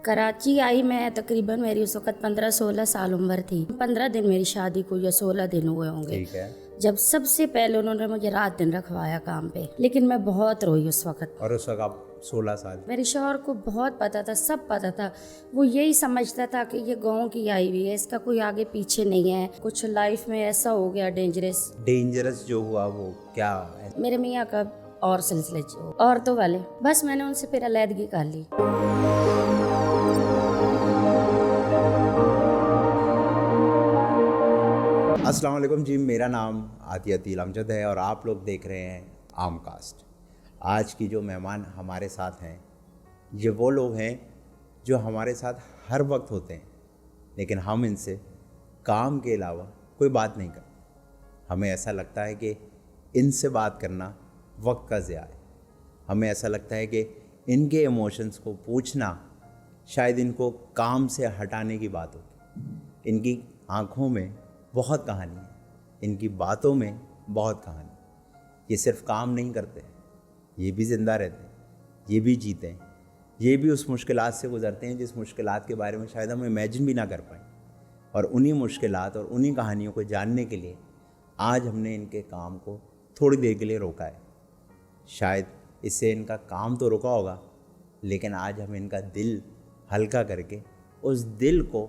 कराची आई मैं तकरीबन मेरी उस वक़्त 15-16 साल उम्र थी। 15 दिन मेरी शादी को या 16 दिन हुए होंगे। ठीक है। जब सबसे पहले उन्होंने मुझे रात दिन रखवाया काम पे, लेकिन मैं बहुत रोई उस वक़्त। और उस वक्त आप 16 साल। मेरे शौहर को बहुत पता था, सब पता था। वो यही समझता था कि ये गाँव की आई हुई है, इसका कोई आगे पीछे नहीं है, कुछ लाइफ में ऐसा हो गया डेंजरस जो हुआ वो क्या है? मेरे मियाँ का और सिलसिले औरतों वाले, बस मैंने उनसे फिर अलहदगी कर ली। अस्सलाम वालेकुम जी, मेरा नाम आतियातील अमजद है और आप लोग देख रहे हैं आमकास्ट। आज की जो मेहमान हमारे साथ हैं ये वो लोग हैं जो हमारे साथ हर वक्त होते हैं, लेकिन हम इनसे काम के अलावा कोई बात नहीं करते। हमें ऐसा लगता है कि इनसे बात करना वक्त का ज़िया है। हमें ऐसा लगता है कि इनके इमोशंस को पूछना शायद इनको काम से हटाने की बात होगी। इनकी आँखों में बहुत कहानी है, इनकी बातों में बहुत कहानी है। ये सिर्फ काम नहीं करते, ये भी ज़िंदा रहते हैं, ये भी जीते हैं, ये भी उस मुश्किलात से गुज़रते हैं जिस मुश्किलात के बारे में शायद हम इमेजिन भी ना कर पाएँ। और उन्हीं मुश्किलात और उन्हीं कहानियों को जानने के लिए आज हमने इनके काम को थोड़ी देर के लिए रोका है। शायद इससे इनका काम तो रुका होगा, लेकिन आज हम इनका दिल हल्का करके उस दिल को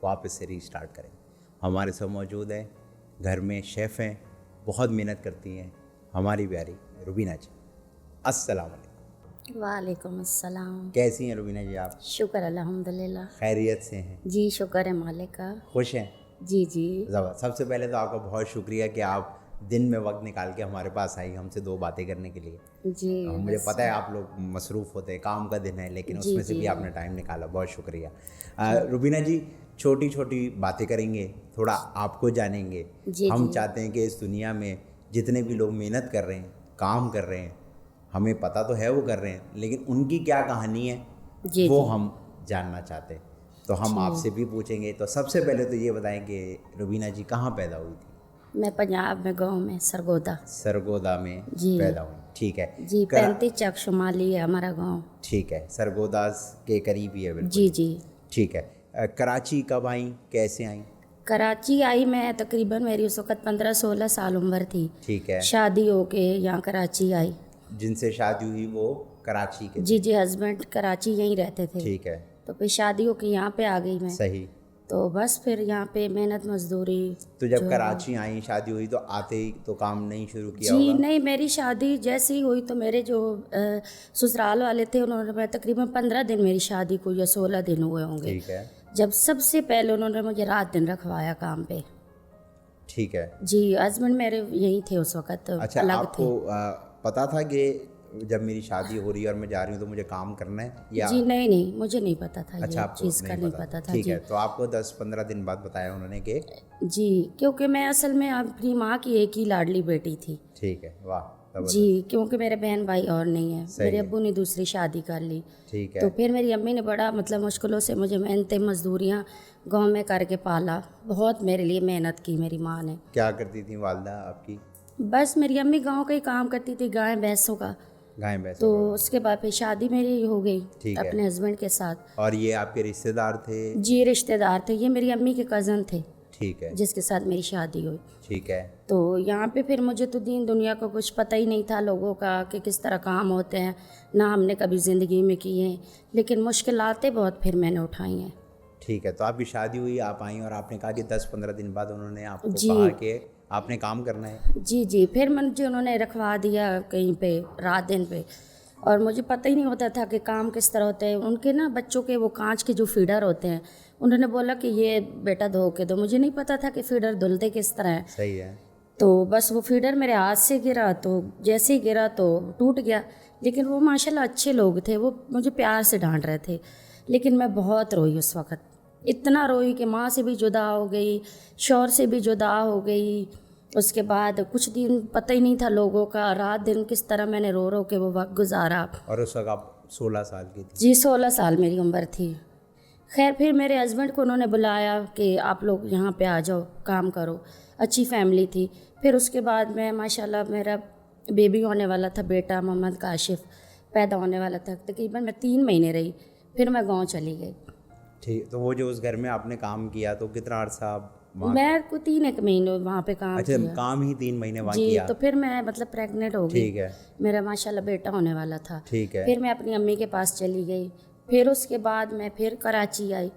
वापस से रीस्टार्ट करेंगे। हमारे साथ मौजूद हैं, घर में शेफ़ हैं, बहुत मेहनत करती हैं, हमारी प्यारी रुबीना जी। अस्सलाम वालेकुम। वालेकुम अस्सलाम। कैसी हैं रुबीना जी आप? शुक्र अल्हम्दुलिल्लाह। खैरियत से हैं? जी शुक्र है मालिक का। खुश हैं? जी जी। सबसे पहले तो आपका बहुत शुक्रिया कि आप दिन में वक्त निकाल के हमारे पास आई हमसे दो बातें करने के लिए। जी मुझे पता है आप लोग मसरूफ़ होते हैं, काम का दिन है, लेकिन उसमें से भी आपने टाइम निकाला, बहुत शुक्रिया। रुबीना जी, छोटी छोटी बातें करेंगे, थोड़ा आपको जानेंगे। हम चाहते हैं कि इस दुनिया में जितने भी लोग मेहनत कर रहे हैं, काम कर रहे हैं, हमें पता तो है वो कर रहे हैं, लेकिन उनकी क्या कहानी है वो हम जानना चाहते हैं। तो हम आपसे भी पूछेंगे। तो सबसे पहले तो ये बताएं कि रुबीना जी कहाँ पैदा हुई थी? मैं पंजाब में गांव में सरगोदा में पैदा हुई। ठीक है जी। 35 चक शुमाली है हमारा गांव। ठीक है, सरगोदा के करीब ही है बिल्कुल। जी जी। ठीक है। कराची कब आई, कैसे आई? कराची आई मैं तकरीबन मेरी उस वक़्त 15-16 साल उम्र थी। ठीक है। शादी होके यहाँ कराची आई। जिनसे शादी हुई वो कराची के? जी जी, हस्बैंड कराची यहीं रहते थे। ठीक है। तो फिर शादी होके यहाँ पे आ गई मैं। सही। तो बस फिर यहाँ पे मेहनत मजदूरी। तो जब कराची आई, शादी हुई, तो आते ही तो काम नहीं शुरू किया जी होगा? नहीं, मेरी शादी जैसे ही हुई तो मेरे जो ससुराल वाले थे उन्होंने, मैं तकरीबन 15 दिन मेरी शादी को या 16 दिन हुए होंगे। ठीक है। जब सबसे पहले उन्होंने मुझे रात दिन रखवाया काम पे। ठीक है। जी, हस्बैंड मेरे यहीं थे उस वक़्त। अच्छा, अलग आपको थे। पता था कि जब मेरी शादी हो रही है और मैं जा रही हूँ तो मुझे काम करना है या? जी नहीं, मुझे नहीं पता था। अच्छा, ये आपको चीज़ का नहीं पता था। ठीक जी है। तो आपको 10-15 दिन बाद बताया उन्होंने कि? जी, क्योंकि मैं असल में अपनी माँ की एक ही लाडली बेटी थी। ठीक है, वाह। जी, क्योंकि मेरे बहन भाई और नहीं है, मेरे अब्बू ने दूसरी शादी कर ली। ठीक है। तो फिर मेरी अम्मी ने बड़ा मुश्किलों से मुझे मेहनत मजदूरियाँ गांव में करके पाला। बहुत मेरे लिए मेहनत की मेरी माँ ने। क्या करती थी वालदा आपकी? बस मेरी अम्मी गांव का ही काम करती थी, गाय भैंसों का। गाय भैंस। तो उसके बाद फिर शादी मेरी हो गई अपने हस्बैंड के साथ। और ये आपके रिश्तेदार थे? जी रिश्तेदार थे, ये मेरी अम्मी के कज़न थे। ठीक है। जिसके साथ मेरी शादी हुई। ठीक है। तो यहाँ पे फिर मुझे तो दीन दुनिया का कुछ पता ही नहीं था, लोगों का कि किस तरह काम होते हैं, ना हमने कभी ज़िंदगी में किए हैं, लेकिन मुश्किलातें बहुत फिर मैंने उठाई हैं। ठीक है। तो आपकी शादी हुई, आप आई और आपने कहा कि 10-15 दिन बाद उन्होंने आपको कहा कि आपने काम करना है। जी जी। फिर मुझे उन्होंने रखवा दिया कहीं पे रात दिन पे, और मुझे पता ही नहीं होता था कि काम किस तरह होते हैं। उनके ना बच्चों के वो कांच के जो फीडर होते हैं, उन्होंने बोला कि ये बेटा धो के दो। मुझे नहीं पता था कि फीडर धुलते किस तरह है। सही है। तो बस वो फीडर मेरे हाथ से गिरा, तो जैसे ही गिरा तो टूट गया। लेकिन वो माशाल्लाह अच्छे लोग थे, वो मुझे प्यार से डांट रहे थे। लेकिन मैं बहुत रोई उस वक़्त, इतना रोई कि माँ से भी जुदा हो गई, शौहर से भी जुदा हो गई। उसके बाद कुछ दिन पता ही नहीं था लोगों का, रात दिन किस तरह मैंने रो रो के वो वक्त गुजारा। और उस वक्त आप 16 साल की थी? जी 16 साल मेरी उम्र थी। खैर फिर मेरे हस्बैंड को उन्होंने बुलाया कि आप लोग यहाँ पे आ जाओ, काम करो। अच्छी फैमिली थी। फिर उसके बाद मैं माशाल्लाह, मेरा बेबी होने वाला था, बेटा मोहम्मद काशिफ पैदा होने वाला था। तकरीबन मैं 3 महीने रही। फिर मैं गांव चली गई। ठीक। तो वो जो उस घर में आपने काम किया तो कितना अर्सा आप वहाँ? मैं को 3 महीने वहाँ पे काम अच्छा, किया। काम ही 3 महीने वहाँ जी, किया। तो फिर मैं मतलब प्रेग्नेंट हो गई। ठीक है। मेरा माशाल्लाह बेटा होने वाला था। ठीक है। फिर मैं अपनी अम्मी के पास चली गई। फिर उसके बाद मैं फिर कराची आई।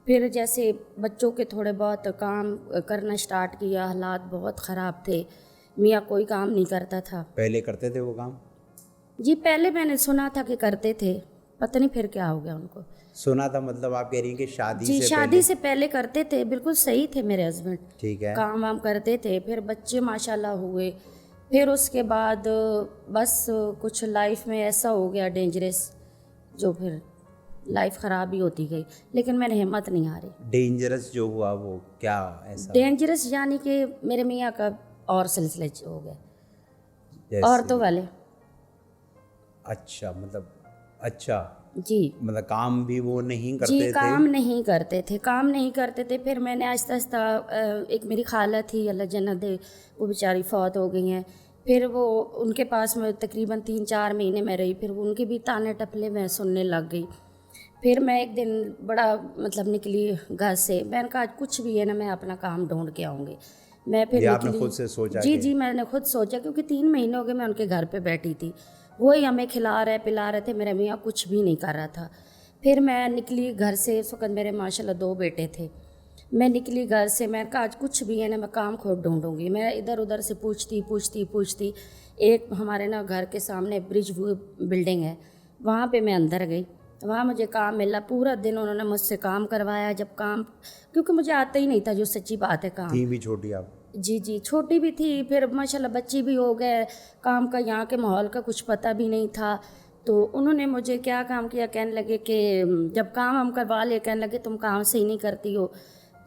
फिर जैसे बच्चों के थोड़े बहुत काम करना स्टार्ट किया। हालात बहुत ख़राब थे, मियाँ कोई काम नहीं करता था। पहले करते थे वो काम? जी पहले मैंने सुना था कि करते थे, पता नहीं फिर क्या हो गया उनको। सुना था मतलब आप कह रही हैं कि शादी जी से शादी पहले? से पहले करते थे, बिल्कुल सही थे मेरे हस्बैंड, ठीक है। काम वाम करते थे। फिर बच्चे माशाल्लाह हुए। फिर उसके बाद बस कुछ लाइफ में ऐसा हो गया डेंजरस, जो फिर लाइफ ख़राब ही होती गई। लेकिन मैंने हिम्मत नहीं हारी। डेंजरस जो हुआ वो क्या ऐसा? डेंजरस यानी कि मेरे मियाँ का और सिलसिले हो गए, जैसे? औरतों वाले। अच्छा, मतलब अच्छा, जी मतलब काम भी वो नहीं करते जी, थे? काम नहीं करते थे, काम नहीं करते थे। फिर मैंने आहिस्ता आहिस्ता एक मेरी खाला थी, अल्लाह जन्नत दे, वो बेचारी फौत हो गई हैं। फिर वो उनके पास में तकरीबन 3-4 महीने में रही। फिर उनके भी ताने टपले मैं सुनने लग गई। फिर मैं एक दिन बड़ा मतलब निकली घर से। मैंने कहा आज कुछ भी है ना, मैं अपना काम ढूंढ के आऊँगी। मैं फिर ये निकली। आपने खुद से सोचा? जी कि जी, मैंने खुद सोचा, क्योंकि 3 महीने हो गए मैं उनके घर पे बैठी थी। वही हमें खिला रहे पिला रहे थे, मेरा मियाँ कुछ भी नहीं कर रहा था। फिर मैं निकली घर से। उस वक्त मेरे माशाल्लाह 2 बेटे थे। मैं निकली घर से, मैंने कहा आज कुछ भी है ना, मैं काम खुद ढूंढूंगी। मैं इधर उधर से पूछती। एक हमारे ना घर के सामने ब्रिज बिल्डिंग है, वहाँ पे मैं अंदर गई। वहाँ मुझे काम मिला। पूरा दिन उन्होंने मुझसे काम करवाया। जब काम, क्योंकि मुझे आता ही नहीं था, जो सच्ची बात है, काम। थी भी छोटी आप? जी जी, छोटी भी थी। फिर माशाल्लाह बच्ची भी हो गए। काम का, यहाँ के माहौल का कुछ पता भी नहीं था। तो उन्होंने मुझे क्या काम किया, कहने लगे कि जब काम हम करवा लिए, कहने लगे तुम काम सही नहीं करती हो,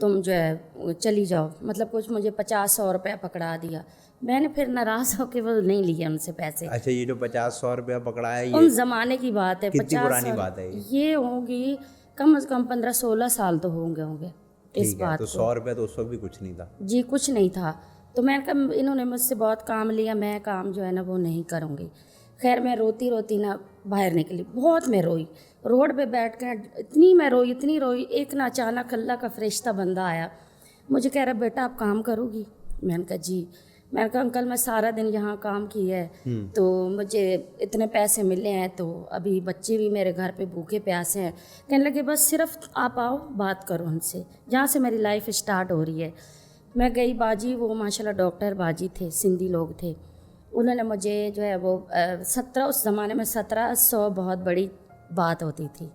तुम जो है चली जाओ। मतलब कुछ मुझे 50-100 रुपया पकड़ा दिया। मैंने फिर नाराज़ होकर वो नहीं लिए उनसे पैसे। अच्छा, ये जो 50-100 रुपया पकड़ा है उन ये ज़माने की बात है। कितनी 50 पुरानी बात है ये? ये होंगी कम से कम 15-16 साल तो होंगे इस ठीक है। बात तो को। 100 रुपया तो उस वक्त भी कुछ नहीं था? जी कुछ नहीं था। तो मैंने कहा इन्होंने मुझसे बहुत काम लिया, मैं काम जो है ना वो नहीं करूँगी। खैर मैं रोती ना बाहर निकली। बहुत मैं रोई, रोड पे बैठ कर इतनी रोई। एक ना अचानक अल्लाह का फरिश्ता बंदा आया, मुझे कह रहा बेटा आप काम करोगी? मैंने कहा जी। मैंने कहा अंकल मैं सारा दिन यहाँ काम किया है, तो मुझे इतने पैसे मिले हैं, तो अभी बच्चे भी मेरे घर पे भूखे प्यासे हैं। कहने लगे बस सिर्फ आप आओ, बात करो उनसे, जहाँ से मेरी लाइफ स्टार्ट हो रही है। मैं गई। बाजी वो माशाल्लाह डॉक्टर बाजी थे, सिंधी लोग थे। उन्होंने मुझे जो है वो 17, उस ज़माने में 1700 बहुत बड़ी बात होती थी।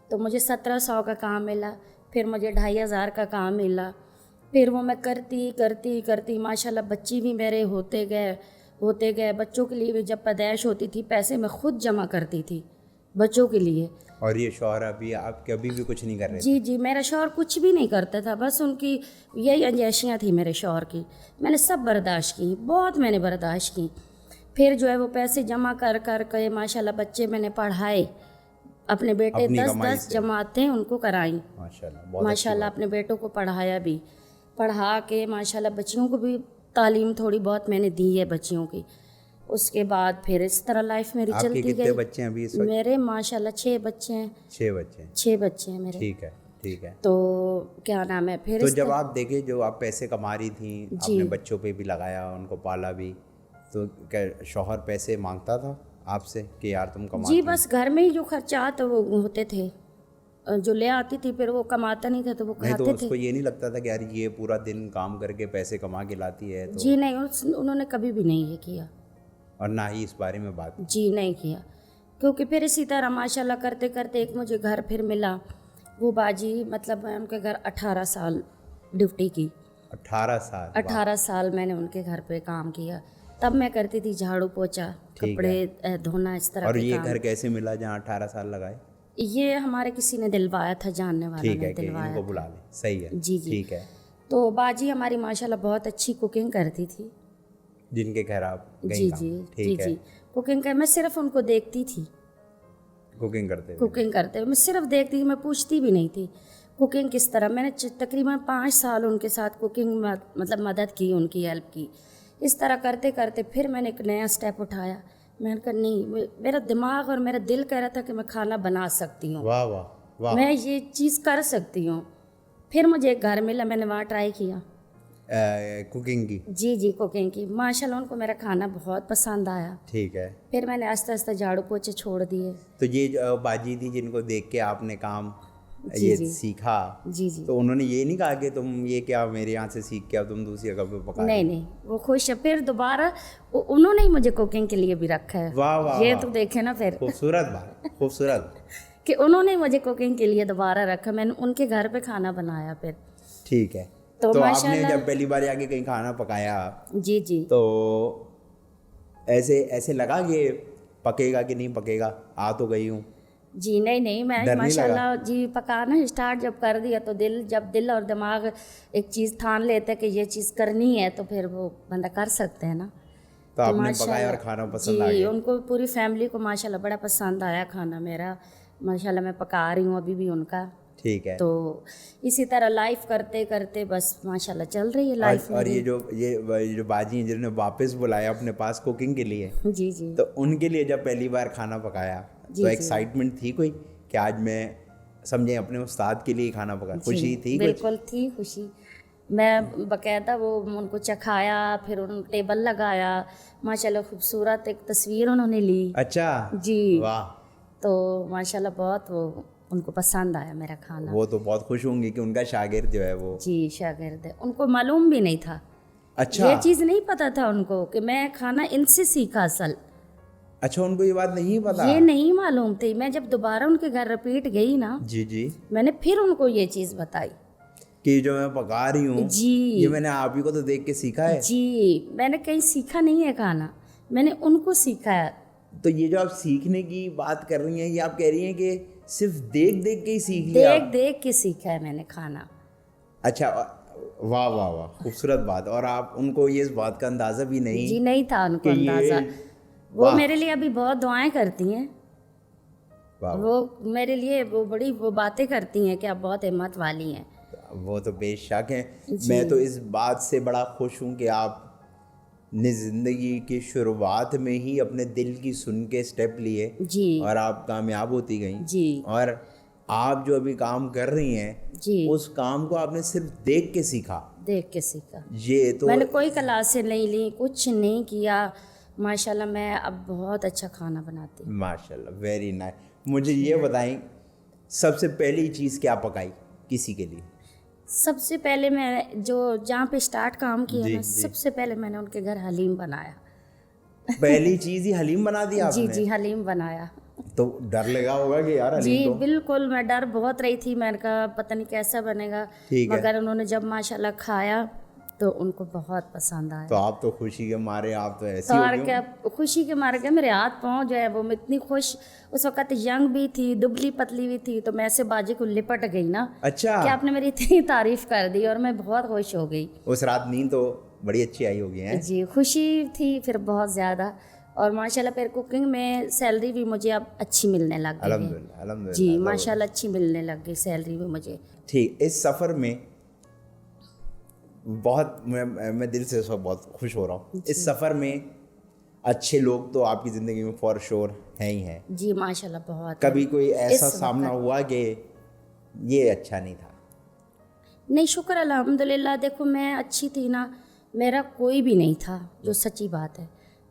तो मुझे 1700 का काम मिला। फिर मुझे 2500 का काम मिला। फिर वो मैं करती माशाल्लाह बच्ची भी मेरे होते गए। बच्चों के लिए भी जब पैदाइश होती थी, पैसे मैं खुद जमा करती थी बच्चों के लिए। और ये शौहर अभी आप कभी भी कुछ नहीं कर रहे थे? जी जी, मेरा शौहर कुछ भी नहीं करता था, बस उनकी यही अंजैशियाँ थी मेरे शौहर की। मैंने सब बर्दाश्त की, बहुत मैंने बर्दाश्त की। फिर जो है वो पैसे जमा कर के माशाल्लाह बच्चे मैंने पढ़ाए। अपने बेटे अपनी 10 कमाई 10 से? जमातें उनको कराई माशाल्लाह, बहुत अच्छी माशाल्लाह। बात। अपने बेटों को पढ़ाया भी, पढ़ा के माशाल्लाह बच्चियों को भी तालीम थोड़ी बहुत मैंने दी है बच्चियों की। उसके बाद फिर इस तरह लाइफ मेरी आपके चलती कितने गई। बच्चे हैं अभी इस वक्त? मेरे माशाल्लाह 6 बच्चे हैं। 6 बच्चे हैं? 6 बच्चे हैं मेरे। ठीक है, ठीक है। तो क्या नाम है फिर तो इस जब तरह- आप देखे, जो आप पैसे कमा रही थी, जी। अपने बच्चों पे भी लगाया, उनको पाला भी, तो क्या शौहर पैसे मांगता था आपसे कि यार तुम कमाती? जी बस घर में ही जो खर्चात वो होते थे, जो ले आती थी, फिर वो कमाता नहीं था तो वो नहीं तो खाते थे। उसको ये नहीं लगता था कि यार ये पूरा दिन काम करके पैसे कमा के लाती है तो? जी नहीं, उन्होंने कभी भी नहीं ये किया। और ना ही इस बारे में बात? जी नहीं किया। क्योंकि फिर इसी तरह माशाल्लाह करते करते एक मुझे घर फिर मिला। वो बाजी मतलब मैं उनके घर 18 साल ड्यूटी की। 18 साल? 18 साल मैंने उनके घर पे काम किया। तब मैं करती थी झाड़ू पोछा, ठीक कपड़े धोना, इस तरह और के ये काम। घर कैसे मिला जहाँ 18 साल लगाए? ये हमारे किसी ने दिलवाया था, जानने वालों ठीक ने है कि दिलवाया इनको था। बुला लें, सही है। जी जी। ठीक है। तो बाजी हमारी माशाल्लाह बहुत अच्छी कुकिंग करती थी। जिनके घर आप गई जी काम? जी जी ठीक है। जी, कुकिंग कर, मैं सिर्फ उनको देखती थी कुकिंग करते हुए? कुकिंग करते हुए। मैं सिर्फ देखती थी, मैं पूछती भी नहीं थी कुकिंग किस तरह। मैंने तकरीबन 5 साल उनके साथ कुकिंग मतलब मदद की, उनकी हेल्प की। इस तरह करते करते फिर मैंने एक नया स्टेप उठाया। मैंने कहा नहीं, मेरा दिमाग और मेरा दिल कह रहा था कि मैं खाना बना सकती हूँ। वाह वाह, वाह। मैं ये चीज़ कर सकती हूँ। फिर मुझे एक घर मिला, मैंने वहाँ ट्राई किया कुकिंग की। जी कुकिंग की। माशाल्लाह उनको मेरा खाना बहुत पसंद आया। ठीक है। फिर मैंने आस्ते आस्ते झाड़ू पोछे छोड़ दिए। तो ये जो बाजी थी जिनको देख के आपने काम जी, ये जी। सीखा, जी तो उन्होंने ये नहीं कहा कि तुम ये क्या मेरे यहाँ से सीख के अब तुम दूसरी जगह पे पका रही हो? नहीं, वो खुश है। फिर दोबारा उन्होंने ही मुझे कुकिंग के लिए भी रखा है। वाह वाह ये वाह। तो देखे ना फिर खूबसूरत बात, खूबसूरत। कि उन्होंने मुझे कुकिंग के लिए दोबारा रखा। मैंने उनके घर पे खाना बनाया फिर। ठीक है। तो तो आपने माशाल्लाह जब पहली बार आके कहीं खाना पकाया जी तो ऐसे ऐसे लगा कि पकेगा कि नहीं पकेगा, आ तो गई हूँ? जी नहीं मैं डर नहीं माशाल्लाह जी पकाना स्टार्ट जब कर दिया तो जब दिल और दिमाग एक चीज़ ठान लेते हैं कि ये चीज़ करनी है तो फिर वो बंदा कर सकते हैं ना। तो आपने माशाल्लाह पकाया और खाना पसंद आ जी गया? उनको पूरी फैमिली को माशाल्लाह बड़ा पसंद आया खाना मेरा। माशाल्लाह मैं पका रही हूँ अभी भी उनका। ठीक है। तो इसी तरह लाइफ करते करते बस माशाल्लाह चल रही है लाइफ और मेरी। ये जो बाजी हैं जिन्होंने वापस बुलाया अपने पास कुकिंग के लिए, जी तो उनके लिए जब पहली बार खाना पकाया तो एक्साइटमेंट थी कोई कि आज मैं समझे अपने उस्ताद के लिए खाना पका, खुशी थी कुछ? बिल्कुल थी खुशी। मैं बकायदा वो उनको चखाया, फिर उन टेबल लगाया। माशाल्लाह खूबसूरत एक तस्वीर उन्होंने ली। अच्छा जी वाह। तो माशाल्लाह बहुत वो उनको पसंद आया मेरा खाना। वो तो बहुत खुश होंगी कि उनका शागिर्द जो है वो। जी शागिर्द है। उनको मालूम भी नहीं था, अच्छा ये चीज़ नहीं पता था उनको कि मैं खाना इनसे सीखा असल। अच्छा उनको ये बात नहीं पता? ये नहीं मालूम थी। मैं जब दोबारा उनके घर रिपीट गई ना, जी मैंने फिर उनको ये चीज़ बताई कि जो मैं पका रही हूँ जी ये मैंने आप ही को तो देख के सीखा है। जी मैंने कहीं सीखा नहीं है खाना, मैंने उनको सीखा है। तो ये जो आप सीखने की बात कर रही हैं, ये आप कह रही हैं कि सिर्फ देख देख के ही सीख लिया? देख देख के सीखा है मैंने खाना। अच्छा वाह वाह वाह, खूबसूरत बात। और आप उनको ये इस बात का अंदाज़ा भी नहीं जी नहीं था उनको कि ये अंदाज़ा। वो वाह। मेरे लिए अभी बहुत दुआएं करती हैं। वाह वो मेरे लिए वो बड़ी वो बातें करती हैं कि आप बहुत हिम्मत वाली हैं। वो तो बेशक है। मैं तो इस बात से बड़ा खुश हूँ कि आप ने ज़िंदगी की शुरुआत में ही अपने दिल की सुन के स्टेप लिए जी और आप कामयाब होती गई। जी और आप जो अभी काम कर रही हैं जी उस काम को आपने सिर्फ देख के सीखा। देख के सीखा। ये तो मैंने कोई क्लासें नहीं ली, कुछ नहीं किया। माशाल्लाह मैं अब बहुत अच्छा खाना बनाती हूँ। माशाल्लाह, वेरी नाइस। मुझे ये बताएं, सबसे पहली चीज़ क्या पकाई किसी के लिए? सबसे पहले मैं जो जहाँ पे स्टार्ट काम किया जी, ना, जी। सबसे पहले मैंने उनके घर हलीम बनाया। पहली चीज़ ही हलीम बना दिया जी आपने? जी हलीम बनाया। तो डर लगा होगा कि यार जी हलीम तो। बिल्कुल, मैं डर बहुत रही थी। मैंने कहा पता नहीं कैसा बनेगा, ठीक है। मगर उन्होंने जब माशाल्लाह खाया तो उनको बहुत पसंद आया। तो आप तो खुशी के मारे आप तो ऐसी तो हो और गई क्या, खुशी के मारे क्या मेरे हाथ पाँव जो है वो, मैं इतनी खुश उस वक्त यंग भी थी, दुबली पतली भी थी, तो मैं ऐसे बाजी को लिपट गई ना अच्छा कि आपने मेरी इतनी तारीफ कर दी और मैं बहुत खुश हो गई। उस रात नींद तो बड़ी अच्छी आई होगी हैं? जी खुशी थी फिर बहुत ज़्यादा। और माशाल्लाह फिर कुकिंग में सैलरी भी मुझे अब अच्छी मिलने लग गई है। अल्हम्दुलिल्लाह, अल्हम्दुलिल्लाह। जी माशाल्लाह अच्छी मिलने लग गई सैलरी भी मुझे। ठीक। इस सफ़र में बहुत मैं दिल से सब बहुत खुश हो रहा हूँ। इस सफ़र में अच्छे लोग तो आपकी ज़िंदगी में फॉर श्योर हैं ही हैं। जी माशाल्लाह बहुत। कभी कोई ऐसा इस सामना वक्त- हुआ कि ये अच्छा नहीं था? नहीं, शुक्र अल्हम्दुलिल्लाह। देखो मैं अच्छी थी ना, मेरा कोई भी नहीं था, जो सच्ची बात है।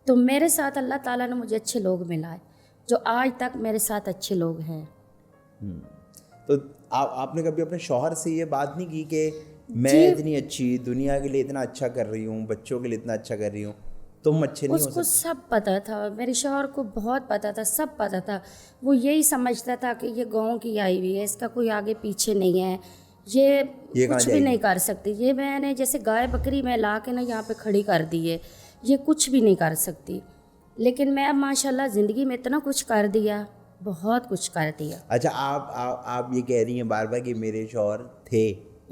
तो मेरे साथ अल्लाह ताला ने मुझे अच्छे लोग मिलाए, जो आज तक मेरे साथ अच्छे लोग हैं। तो आपने कभी अपने शौहर से ये बात नहीं की कि मैं जी। इतनी अच्छी दुनिया के लिए इतना अच्छा कर रही हूँ, बच्चों के लिए इतना अच्छा कर रही हूँ, तुम अच्छे नहीं हो उसको सकते? सब पता था, मेरे शौहर को बहुत पता था, सब पता था। वो यही समझता था कि ये गाँव की आई हुई है, इसका कोई आगे पीछे नहीं है, ये कहाँ कुछ भी जाएगी? नहीं कर सकती। ये मैंने जैसे गाय बकरी में ला के ना यहाँ पे खड़ी कर दी है, ये कुछ भी नहीं कर सकती। लेकिन मैं अब माशाल्लाह ज़िंदगी में इतना कुछ कर दिया, बहुत कुछ कर दिया। अच्छा आप ये कह रही हैं बार बार कि मेरे शौहर थे,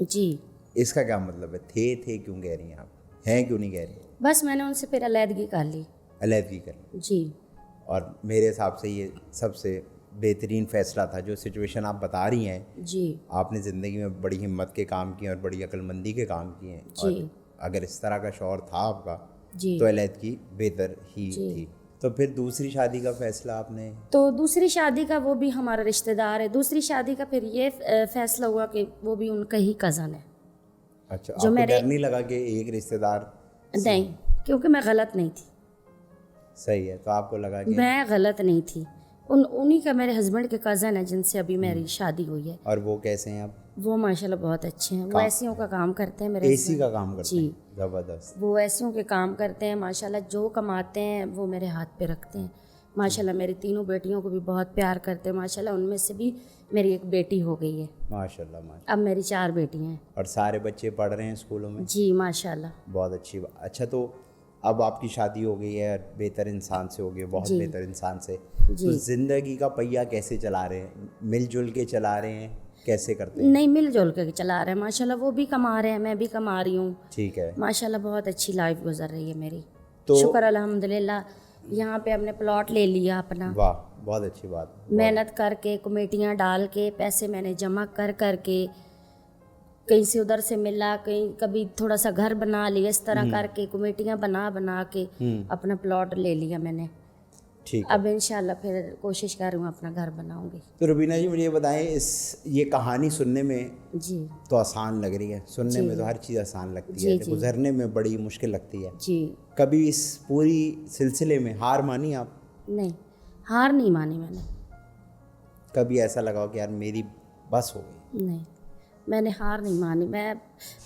जी इसका क्या मतलब है? थे क्यों कह रही हैं आप? हैं क्यों नहीं कह रही? बस मैंने उनसे फिर अलहदगी कर ली। अलहदगी कर ली। जी और मेरे हिसाब से ये सबसे बेहतरीन फ़ैसला था। जो सिचुएशन आप बता रही हैं, जी आपने ज़िंदगी में बड़ी हिम्मत के काम किए और बड़ी अक्लमंदी के काम किए हैं। जी और अगर इस तरह का शौहर था आपका जी तो अलहदगी बेहतर ही जी। थी। तो फिर दूसरी शादी का फैसला आपने? तो दूसरी शादी का, वो भी हमारा रिश्तेदार है। दूसरी शादी का फिर ये फैसला हुआ कि वो भी उनका ही कज़न है। अच्छा, जो आपको मेरे- डर नहीं लगा कि एक रिश्तेदार? नहीं, क्योंकि मैं गलत नहीं थी। सही है, तो आपको लगा कि मैं गलत नहीं थी। उन्हीं का, मेरे हस्बैंड के कज़न है जिनसे अभी मेरी शादी हुई है। और वो कैसे हैं आप? वो माशाल्लाह बहुत अच्छे हैं। वो एसीओ का काम करते हैं मेरे एसी का काम करते जी। हैं? ज़बरदस्त। वो एसीओ के काम करते हैं माशाल्लाह। जो कमाते हैं वो मेरे हाथ पे रखते हैं माशाल्लाह। मेरी तीनों बेटियों को भी बहुत प्यार करते हैं माशाल्लाह। उनमें से भी मेरी एक बेटी हो गई है। माशाल्लाह माशाल्लाह। अब मेरी 4 बेटियां हैं। और सारे बच्चे पढ़ रहे हैं स्कूलों में? जी माशाल्लाह। बहुत अच्छी बात। अच्छा, तो अब आपकी शादी हो गई है, बेहतर इंसान से हो गई, बहुत जी। बेहतर इंसान से। जी। तो ज़िंदगी का पहिया कैसे चला रहे हैं? मिलजुल के चला रहे हैं? कैसे करते हैं? नहीं, मिलजुल के चला रहे हैं माशाल्लाह। वो भी कमा रहे हैं, मैं भी कमा रही हूँ ठीक है। माशाल्लाह। बहुत अच्छी लाइफ गुजर रही है मेरी। तो शुक्र अल्हम्दुलिल्लाह। यहाँ पे हमने प्लॉट ले लिया अपना, वाह, बहुत अच्छी बात। मेहनत करके, कमेटियाँ डाल के, पैसे मैंने जमा कर करके, कहीं से उधर से मिला, कहीं कभी थोड़ा सा घर बना लिया, इस तरह करके कमेटियाँ बना बना के अपना प्लॉट ले लिया मैंने। ठीक है। अब इंशाल्लाह फिर कोशिश कर रही हूँ अपना घर बनाऊंगी। तो रुबीना जी, मुझे ये बताएं, ये कहानी सुनने में जी तो आसान लग रही है, सुनने में तो हर चीज़ आसान लगती है, जी। गुजरने में बड़ी मुश्किल लगती है। जी। कभी इस पूरी सिलसिले में हार मानी आप? नहीं, हार नहीं मानी मैंने। कभी ऐसा लगा हो कि यार मेरी बस हो गई? नहीं, मैंने हार नहीं मानी। मैं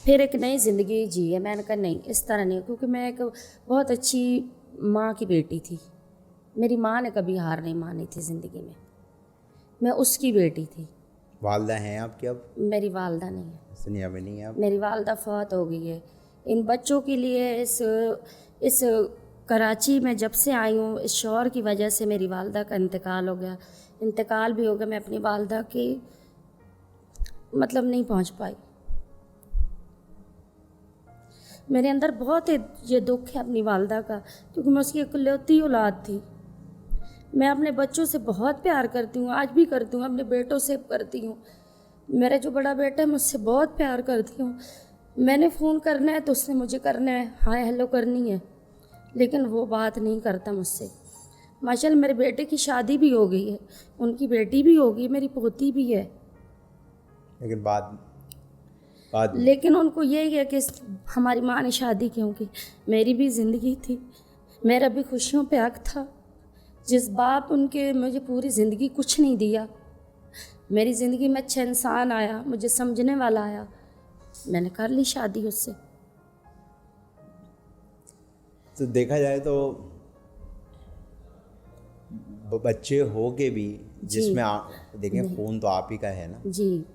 फिर एक नई ज़िंदगी जी है। मैंने कहा नहीं, इस तरह नहीं, क्योंकि मैं एक बहुत अच्छी माँ की बेटी थी। मेरी माँ ने कभी हार नहीं मानी थी ज़िंदगी में। मैं उसकी बेटी थी। वालदा हैं आपकी अब? मेरी वालदा नहीं है, इस दुनिया में नहीं है अब? मेरी वालदा फौत हो गई है। इन बच्चों के लिए इस कराची में जब से आई हूँ, इस शौहर की वजह से मेरी वालदा का इंतकाल हो गया। इंतकाल भी हो गया, मैं अपनी वालदा की मतलब नहीं पहुँच पाई। मेरे अंदर बहुत ये दुख है अपनी वालदा का, क्योंकि मैं उसकी इकलौती औलाद थी। मैं अपने बच्चों से बहुत प्यार करती हूँ, आज भी करती हूँ, अपने बेटों से करती हूँ। मेरा जो बड़ा बेटा है, मुझसे बहुत प्यार करती हूँ। मैंने फ़ोन करना है तो उसने मुझे करना है, हाय हेलो करनी है, लेकिन वो बात नहीं करता मुझसे। माशाल्लाह मेरे बेटे की शादी भी हो गई है, उनकी बेटी भी हो गई, मेरी पोती भी है, लेकिन बाद लेकिन उनको यही है कि हमारी माँ ने शादी क्यों की। मेरी भी ज़िंदगी थी, मेरा भी खुशियों पे हक था। जिस बाप उनके मुझे पूरी ज़िंदगी कुछ नहीं दिया, मेरी ज़िंदगी में अच्छा इंसान आया, मुझे समझने वाला आया, मैंने कर ली शादी उससे। तो देखा जाए तो बच्चे हो के भी, जिसमें देखें फ़ोन तो आप ही का है ना जी,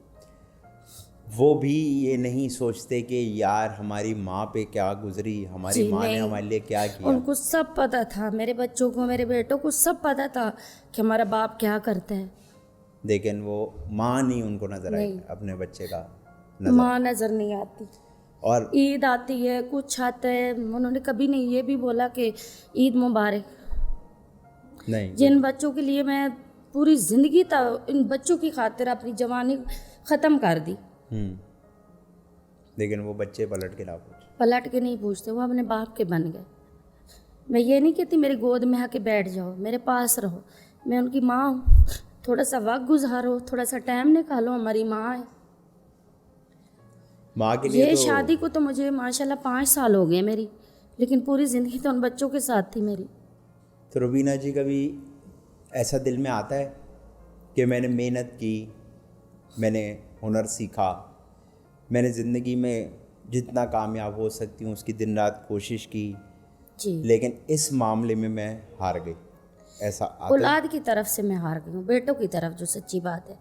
वो भी ये नहीं सोचते कि यार हमारी माँ पे क्या गुजरी, हमारी माँ ने हमारे लिए क्या किया। उनको सब पता था, मेरे बच्चों को, मेरे बेटों को सब पता था कि हमारा बाप क्या करता है, लेकिन वो माँ नहीं उनको नजर आई, अपने बच्चे का माँ नज़र नहीं आती। और ईद आती है, कुछ आता है, उन्होंने कभी नहीं ये भी बोला कि ईद मुबारक। नहीं, जिन बच्चों के लिए मैं पूरी ज़िंदगी इन बच्चों की खातिर अपनी जवानी ख़त्म कर दी, लेकिन वो बच्चे पलट के ना पूछे, पलट के नहीं पूछते, वो अपने बाप के बन गए। मैं ये नहीं कहती मेरी गोद में आके बैठ जाओ, मेरे पास रहो, मैं उनकी माँ हूँ, थोड़ा सा वक्त गुजारो, थोड़ा सा टाइम निकालो, हमारी माँ है। माँ के लिए ये तो शादी को तो मुझे माशाल्लाह 5 साल हो गए मेरी, लेकिन पूरी ज़िंदगी तो उन बच्चों के साथ थी मेरी। तो रुबीना जी, कभी ऐसा दिल में आता है कि मैंने मेहनत की, मैंने हुनर सीखा, मैंने ज़िंदगी में जितना कामयाब हो सकती हूँ उसकी दिन रात कोशिश की, जी, लेकिन इस मामले में मैं हार गई, ऐसा आता है? औलाद की तरफ से मैं हार गई हूँ, बेटों की तरफ, जो सच्ची बात है।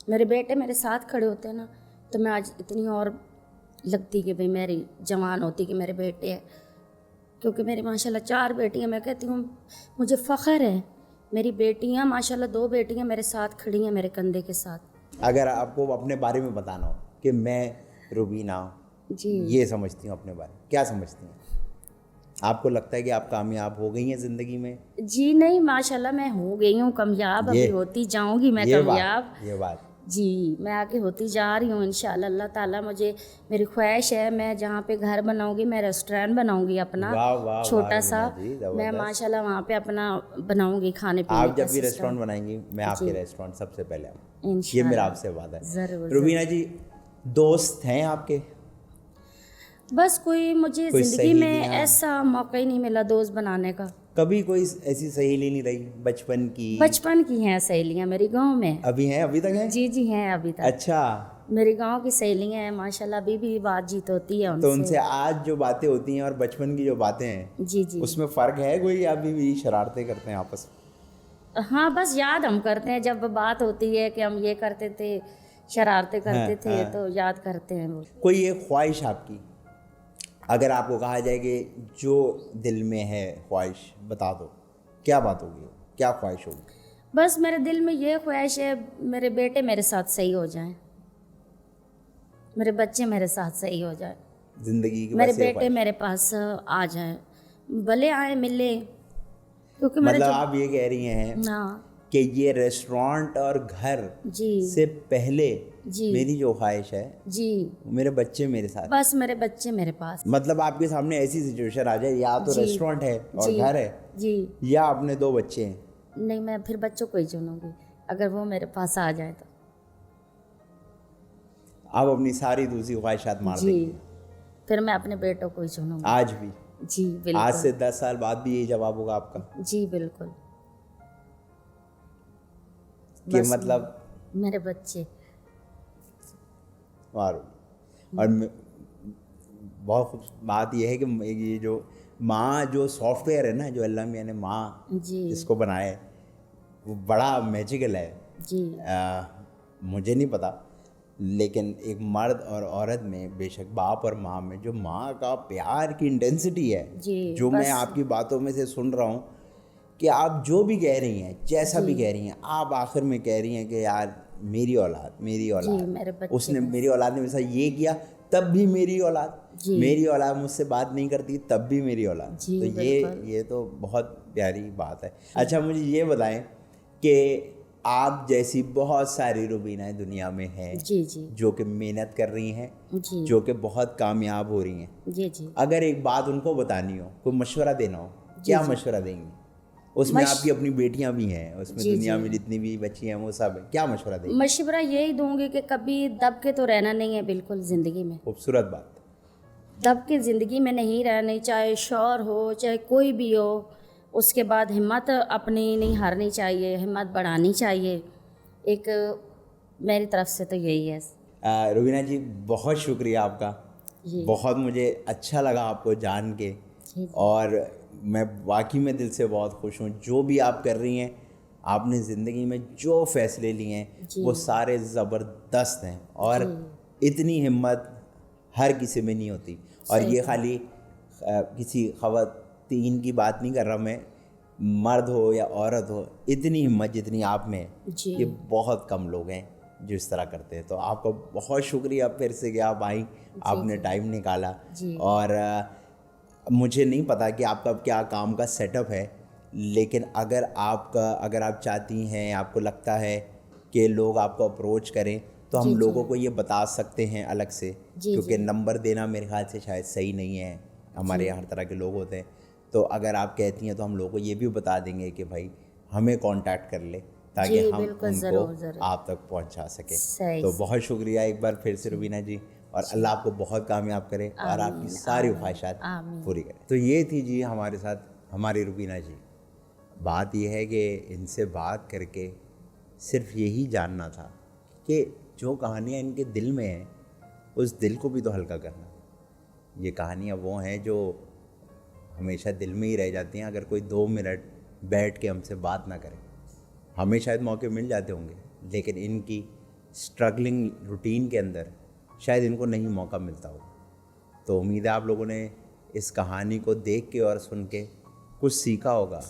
मेरे बेटे मेरे साथ खड़े होते हैं ना, तो मैं आज इतनी और लगती कि भाई मेरी जवान होती कि मेरे बेटे हैं, क्योंकि मेरी माशाल्लाह 4 बेटियां। मैं कहती हूँ मुझे फ़ख्र है, मेरी बेटियां माशाल्लाह 2 बेटियां मेरे साथ खड़ी हैं, मेरे कंधे के साथ। अगर आपको अपने बारे में बताना हो कि मैं रुबीना जी, ये समझती हूँ अपने बारे में, क्या समझती हैं? आपको लगता है कि आप कामयाब हो गई हैं ज़िंदगी में? जी नहीं, माशाल्लाह मैं हो गई हूँ कामयाब, अभी होती जाऊँगी मैं ये कामयाब। ये बात जी मैं आगे होती जा रही हूँ इंशाल्लाह। अल्लाह ताला मुझे, मेरी ख्वाहिश है मैं जहाँ पे घर बनाऊँगी मैं रेस्टोरेंट बनाऊँगी अपना वाह वाह छोटा वाह सा। रुबीना जी, मैं ज़बरदस्त। माशाल्लाह वहाँ पे अपना बनाऊँगी खाने पीने आप का जब भी सिस्टम रेस्टोरेंट बनाएंगी मैं आपके जी रेस्टोरेंट सबसे पहले आऊँ, ये इंशाल्लाह। मेरा आपसे वादा है। ज़रूर रुबीना ज़रूर। जी, दोस्त हैं आपके? बस कोई मुझे कोई ज़िंदगी में सहेलियाँ? ऐसा मौका ही नहीं मिला दोस्त बनाने का। कभी कोई ऐसी सहेली नहीं रही बचपन की? बचपन की हैं सहेलियाँ मेरी गांव में। अभी हैं, अभी तक हैं? जी जी हैं अभी तक। अच्छा, मेरी गांव की सहेलियाँ हैं माशाल्लाह, अभी भी बातचीत होती है तो उनसे। उनसे आज जो बातें होती हैं और बचपन की जो बातें हैं जी जी उसमें फ़र्क है कोई, या अभी भी शरारतें करते हैं आपस में? हाँ बस याद हम करते हैं जब बात होती है कि हम ये करते थे, शरारतें करते थे, हाँ। तो याद करते हैं वो। कोई एक ख्वाहिश आपकी, अगर आपको कहा जाए कि जो दिल में है ख्वाहिश बता दो, क्या बात होगी, क्या ख्वाहिश होगी? बस मेरे दिल में ये ख्वाहिश है मेरे बेटे मेरे साथ सही हो जाएं, मेरे बच्चे मेरे साथ सही हो जाएं, ज़िंदगी की मेरे बस ये बेटे ख्वाहिश। मेरे पास आ जाएं, भले आए मिले, क्योंकि मेरे मतलब जो आप ये कह रही हैं हाँ कि ये रेस्टोरेंट और घर जी से पहले जी मेरी जो ख्वाहिश है जी मेरे बच्चे मेरे साथ। बस मेरे बच्चे मेरे पास। मतलब आपके सामने ऐसी सिचुएशन आ जाए, या तो जी रेस्टोरेंट है और जी घर है, जी या अपने 2 बच्चे हैं, नहीं मैं फिर बच्चों को ही चुनूंगी अगर वो मेरे पास आ जाए तो। आप अपनी सारी दूसरी ख्वाहिशात मार जी देंगे? फिर मैं अपने बेटों को ही चुनूंगी। आज भी? जी आज बिल्कुल। से 10 साल बाद भी यही जवाब होगा आपका जी बिल्कुल। कि बस मतलब मेरे बच्चे। और बहुत बात यह है कि ये जो माँ जो सॉफ्टवेयर है ना, जो अल्लाह मियाँ ने माँ जी इसको बनाया है, वो बड़ा मैजिकल है। जी मुझे नहीं पता, लेकिन एक मर्द और औरत में, बेशक बाप और माँ में, जो माँ का प्यार की इंटेंसिटी है, जी जो मैं बस आपकी बातों में से सुन रहा हूँ कि आप जो भी कह रही हैं, जैसा भी कह रही हैं, आप आखिर में कह रही हैं कि यार मेरी औलाद, मेरी जी औलाद, मेरे बच्चे उसने बस। मेरी औलाद ने मेरे साथ ये किया तब भी मेरी औलाद, जी मेरी औलाद मुझसे बात नहीं करती तब भी मेरी औलाद। जी तो बिल्कुल। ये तो बहुत प्यारी बात है। अच्छा, मुझे ये बताएं कि आप जैसी बहुत सारी रुबीनाएं दुनिया में हैं जी जी जो कि मेहनत कर रही हैं, जी जो कि बहुत कामयाब हो रही हैं, जी जी अगर एक बात उनको बतानी हो, कोई मशवरा देना हो, क्या मशवरा देंगी? उसमें आपकी अपनी बेटियां भी हैं, उसमें जी, दुनिया जी। में जितनी भी बच्ची हैं वो सब हैं, क्या मशवरा देंगी? मशवरा यही दूंगी कि कभी दब के तो रहना नहीं है बिल्कुल ज़िंदगी में। खूबसूरत बात। दब के ज़िंदगी में नहीं रहनी, चाहे शौहर हो चाहे कोई भी हो। उसके बाद हिम्मत अपनी नहीं हारनी चाहिए, हिम्मत बढ़ानी चाहिए। एक मेरी तरफ से तो यही है। रुबीना जी, बहुत शुक्रिया आपका। जी बहुत मुझे अच्छा लगा आपको जान के, जी और मैं वाकई में दिल से बहुत खुश हूँ। जो भी आप कर रही हैं, आपने ज़िंदगी में जो फैसले लिए हैं जी। वो सारे ज़बरदस्त हैं, और इतनी हिम्मत हर किसी में नहीं होती। और सही ये कहा। खाली किसी ख़वातीन की बात नहीं कर रहा मैं, मर्द हो या औरत हो, इतनी हिम्मत जितनी आप में है, जी ये बहुत कम लोग हैं जो इस तरह करते हैं। तो आपका बहुत शुक्रिया फिर से कि आप आई, आपने टाइम निकाला। जी। और मुझे नहीं पता कि आपका क्या काम का सेटअप है, लेकिन अगर आप चाहती हैं, आपको लगता है कि लोग आपको अप्रोच करें, तो हम जी, लोगों को ये बता सकते हैं अलग से, जी, क्योंकि जी। नंबर देना मेरे ख्याल से शायद सही नहीं है, हमारे यहाँ हर तरह के लोग होते हैं। तो अगर आप कहती हैं तो हम लोगों को ये भी बता देंगे कि भाई हमें कांटेक्ट कर ले, ताकि जी, हम बिल्कुल, उनको ज़रूर, ज़रूर। आप तक पहुंचा सकें। सही। तो बहुत शुक्रिया एक बार फिर से रुबीना जी, और अल्लाह आपको बहुत कामयाब करे और आपकी सारी ख्वाहिशात पूरी करे। तो ये थी जी हमारे साथ हमारी रुबीना जी। बात यह है कि इनसे बात करके सिर्फ यही जानना था कि जो कहानियाँ इनके दिल में हैं, उस दिल को भी तो हल्का करना। ये कहानियाँ वो हैं जो हमेशा दिल में ही रह जाती हैं, अगर कोई 2 मिनट बैठ के हमसे बात ना करे। हमें शायद मौके मिल जाते होंगे, लेकिन इनकी स्ट्रगलिंग रूटीन के अंदर शायद इनको नहीं मौका मिलता हो। तो उम्मीद है आप लोगों ने इस कहानी को देख के और सुन के कुछ सीखा होगा,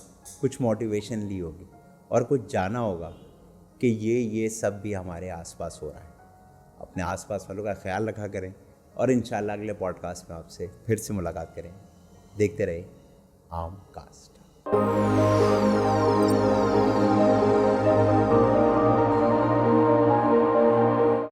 कुछ मोटिवेशन ली होगी, और कुछ जाना होगा कि ये सब भी हमारे आसपास हो रहा है। अपने आसपास वालों का ख्याल रखा करें, और इंशाल्लाह अगले पॉडकास्ट में आपसे फिर से मुलाकात करें। देखते रहे आम कास्ट।